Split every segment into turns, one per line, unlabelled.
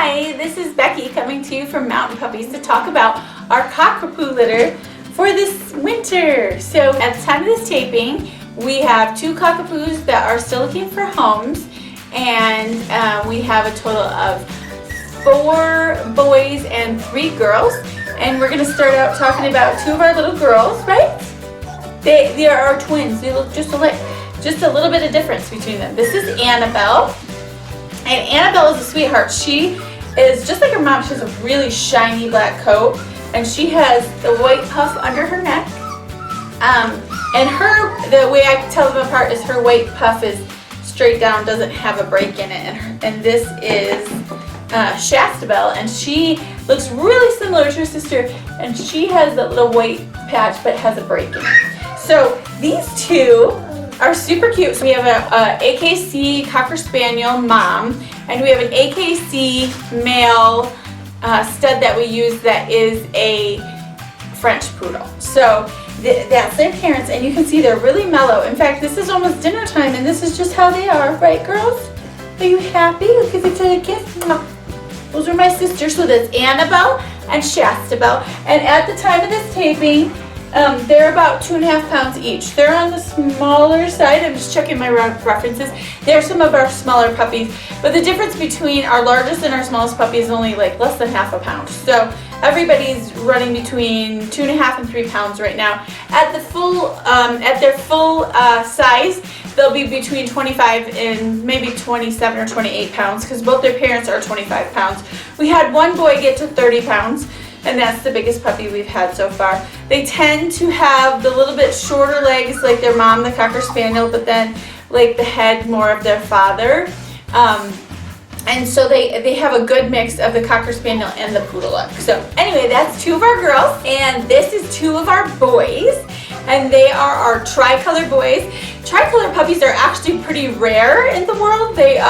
Hi, this is Becky coming to you from Mountain Puppies to talk about our cockapoo litter for this winter. So at the time of this taping, we have 2 cockapoos that are still looking for homes, and we have a total of 4 boys and 3 girls. And we're going to start out talking about 2 of our little girls, right? They are twins. They look just alike. Just a little bit of difference between them. This is Annabelle. And Annabelle is a sweetheart. She is just like her mom. She has a really shiny black coat, and she has the white puff under her neck. And the way I can tell them apart is her white puff is straight down, doesn't have a break in it. And this is Shastabelle, and she looks really similar to her sister, and she has that little white patch but has a break in it. So these 2 are super cute. So we have a AKC Cocker Spaniel mom, and we have an AKC male stud that we use that is a French poodle. So that's their parents, and you can see they're really mellow. In fact, this is almost dinner time, and this is just how they are, right, girls? Are you happy? Look, give each other a kiss. Those are my sisters. So that's Annabelle and Shastabelle, and at the time of this taping, they're about 2.5 pounds each. They're on the smaller side. I'm just checking my references. They're some of our smaller puppies, but the difference between our largest and our smallest puppy is only like less than half a pound. So everybody's running between 2.5 and 3 pounds right now. At their full size, they'll be between 25 and maybe 27 or 28 pounds because both their parents are 25 pounds. We had one boy get to 30 pounds. And that's the biggest puppy we've had so far. They tend to have the little bit shorter legs like their mom, the Cocker Spaniel, but then like the head more of their father. And so they have a good mix of the Cocker Spaniel and the Poodle look. So anyway, that's 2 of our girls, and this is 2 of our boys. And they are our tricolor boys. Tricolor puppies are actually pretty rare in the world. They're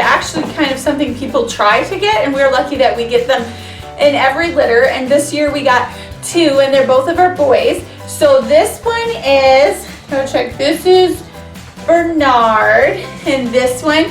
actually kind of something people try to get, and we're lucky that we get them in every litter, and this year we got 2, and they're both of our boys. So this one is, this is Bernard, and this one,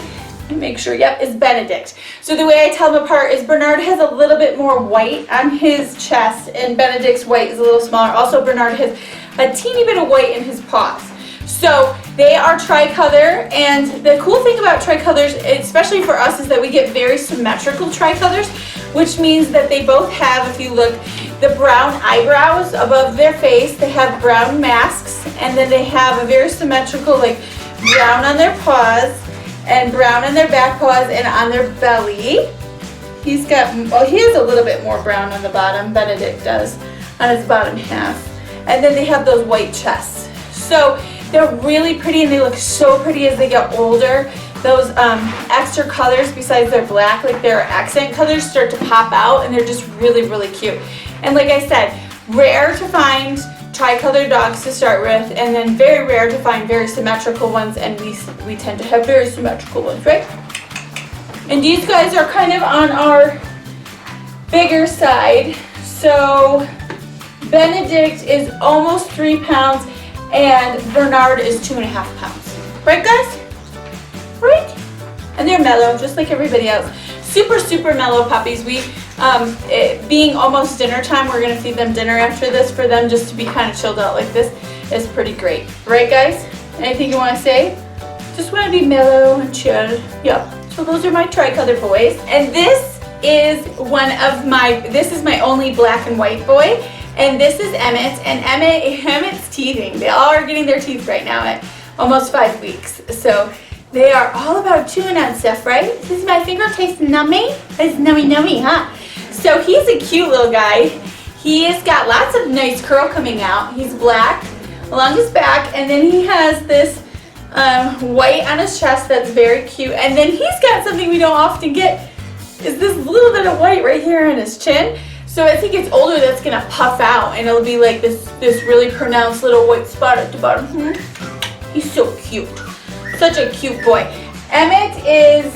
make sure, yep, is Benedict. So the way I tell them apart is Bernard has a little bit more white on his chest, and Benedict's white is a little smaller. Also, Bernard has a teeny bit of white in his paws. So they are tricolor, and the cool thing about tricolors, especially for us, is that we get very symmetrical tricolors, which means that they both have, if you look, the brown eyebrows above their face, they have brown masks, and then they have a very symmetrical, like, brown on their paws, and brown on their back paws, and on their belly. He has a little bit more brown on the bottom, Benedict does, on his bottom half. And then they have those white chests. So they're really pretty, and they look so pretty as they get older. Those extra colors besides their black, like their accent colors, start to pop out, and they're just really, really cute. And like I said, rare to find tricolor dogs to start with, and then very rare to find very symmetrical ones, and we tend to have very symmetrical ones, right? And these guys are kind of on our bigger side. So Benedict is almost 3 pounds, and Bernard is 2.5 pounds. Right, guys? Right? And they're mellow, just like everybody else. Super, super mellow puppies. Being almost dinner time, we're going to feed them dinner after this. For them just to be kind of chilled out like this is pretty great. Right, guys? Anything you want to say? Just want to be mellow and chilled. Yep. So those are my tricolor boys. And this is this is my only black and white boy. And this is Emmett. And Emmett's teething. They all are getting their teeth right now at almost 5 weeks. So they are all about chewing on stuff, right? Does my finger taste nummy? It's nummy, huh? So he's a cute little guy. He has got lots of nice curl coming out. He's black along his back, and then he has this white on his chest that's very cute. And then he's got something we don't often get, is this little bit of white right here on his chin. So as he gets older, that's gonna puff out, and it'll be like this really pronounced little white spot at the bottom. He's so cute. Such a cute boy. Emmett is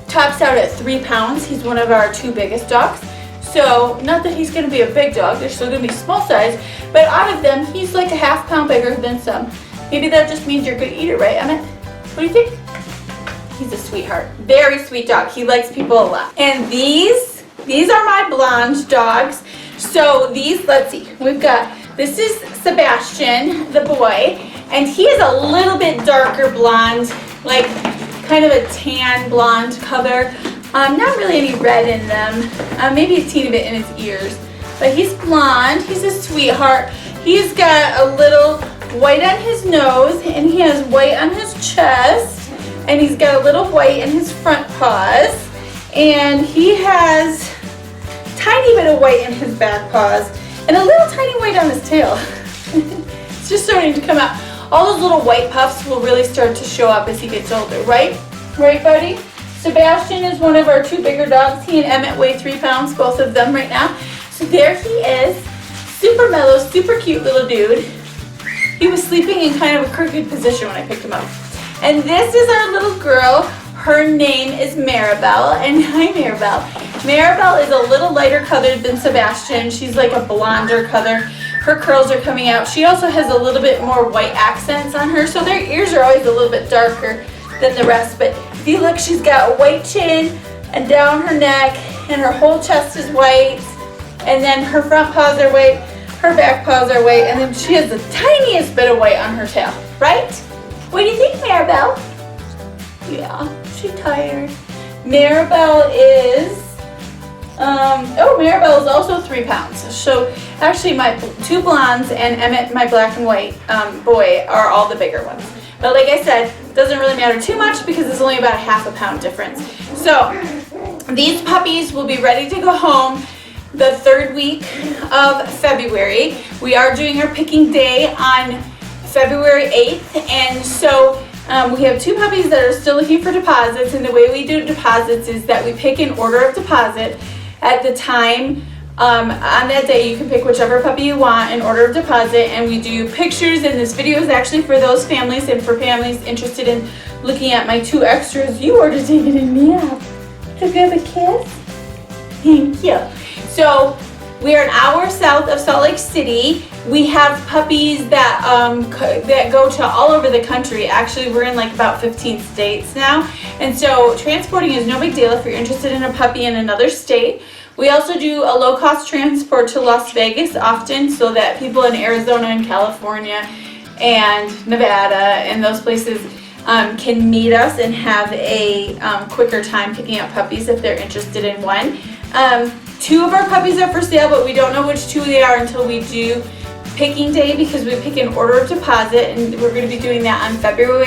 tops out at 3 pounds. He's one of our 2 biggest dogs. So not that he's going to be a big dog. They're still going to be small size. But out of them, he's like a ½ pound bigger than some. Maybe that just means you're a good eater, right, Emmett? What do you think? He's a sweetheart. Very sweet dog. He likes people a lot. And these are my blonde dogs. So these, let's see, this is Sebastian, the boy, and he is a little bit darker blonde, like kind of a tan blonde color. Not really any red in them, maybe a teeny bit in his ears. But he's blonde, he's a sweetheart. He's got a little white on his nose, and he has white on his chest, and he's got a little white in his front paws, and he has tiny bit of white in his back paws, and a little tiny white on his tail. It's just starting to come out. All those little white puffs will really start to show up as he gets older, right? Right, buddy? Sebastian is one of our two bigger dogs. He and Emmett weigh 3 pounds, both of them right now. So there he is, super mellow, super cute little dude. He was sleeping in kind of a crooked position when I picked him up. And this is our little girl. Her name is Maribel, and hi Maribel. Maribel is a little lighter colored than Sebastian. She's like a blonder color. Her curls are coming out. She also has a little bit more white accents on her, so their ears are always a little bit darker than the rest. But if you look, she's got a white chin and down her neck, and her whole chest is white. And then her front paws are white, her back paws are white, and then she has the tiniest bit of white on her tail, right? What do you think, Maribel? Yeah, she's tired. Maribel is, Maribel is also 3 pounds. So actually my 2 blondes and Emmett, my black and white boy, are all the bigger ones. But like I said, it doesn't really matter too much because it's only about a ½ pound difference. So these puppies will be ready to go home the 3rd week of February. We are doing our picking day on February 8th, and so we have 2 puppies that are still looking for deposits, and the way we do deposits is that we pick an order of deposit at the time. On that day, you can pick whichever puppy you want in order of deposit, and we do pictures, and this video is actually for those families and for families interested in looking at my 2 extras. You ordered David and Mia. To give a kiss? Thank you. So we are an hour south of Salt Lake City. We have puppies that that go to all over the country. Actually, we're in like about 15 states now. And so transporting is no big deal if you're interested in a puppy in another state. We also do a low-cost transport to Las Vegas often so that people in Arizona and California and Nevada and those places can meet us and have a quicker time picking up puppies if they're interested in one. 2 of our puppies are for sale, but we don't know which 2 they are until we do picking day because we pick an order of deposit, and we're going to be doing that on February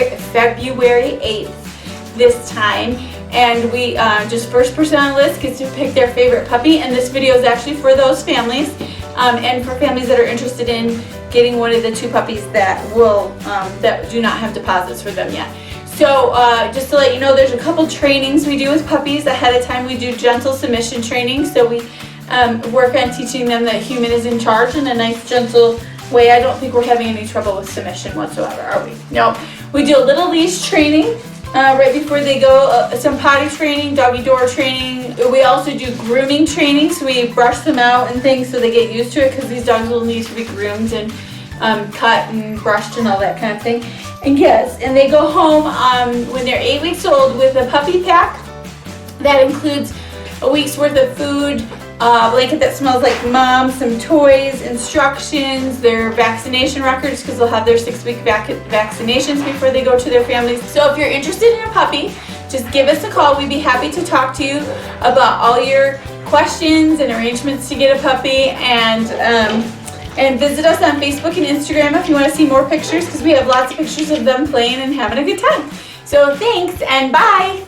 8th this time. And we just first person on the list gets to pick their favorite puppy, and this video is actually for those families and for families that are interested in getting one of the 2 puppies that will that do not have deposits for them yet. So just to let you know, there's a couple trainings we do with puppies ahead of time. We do gentle submission training, so we work on teaching them that human is in charge in a nice, gentle way. I don't think we're having any trouble with submission whatsoever, are we? No. We do a little leash training right before they go, some potty training, doggy door training. We also do grooming training, so we brush them out and things so they get used to it because these dogs will need to be groomed and cut and brushed and all that kind of thing. And yes, and they go home when they're 8 weeks old with a puppy pack that includes a week's worth of food, a blanket that smells like mom, some toys, instructions, their vaccination records because they'll have their 6-week vaccinations before they go to their families. So if you're interested in a puppy, just give us a call. We'd be happy to talk to you about all your questions and arrangements to get a puppy, and visit us on Facebook and Instagram if you want to see more pictures because we have lots of pictures of them playing and having a good time. So thanks and bye!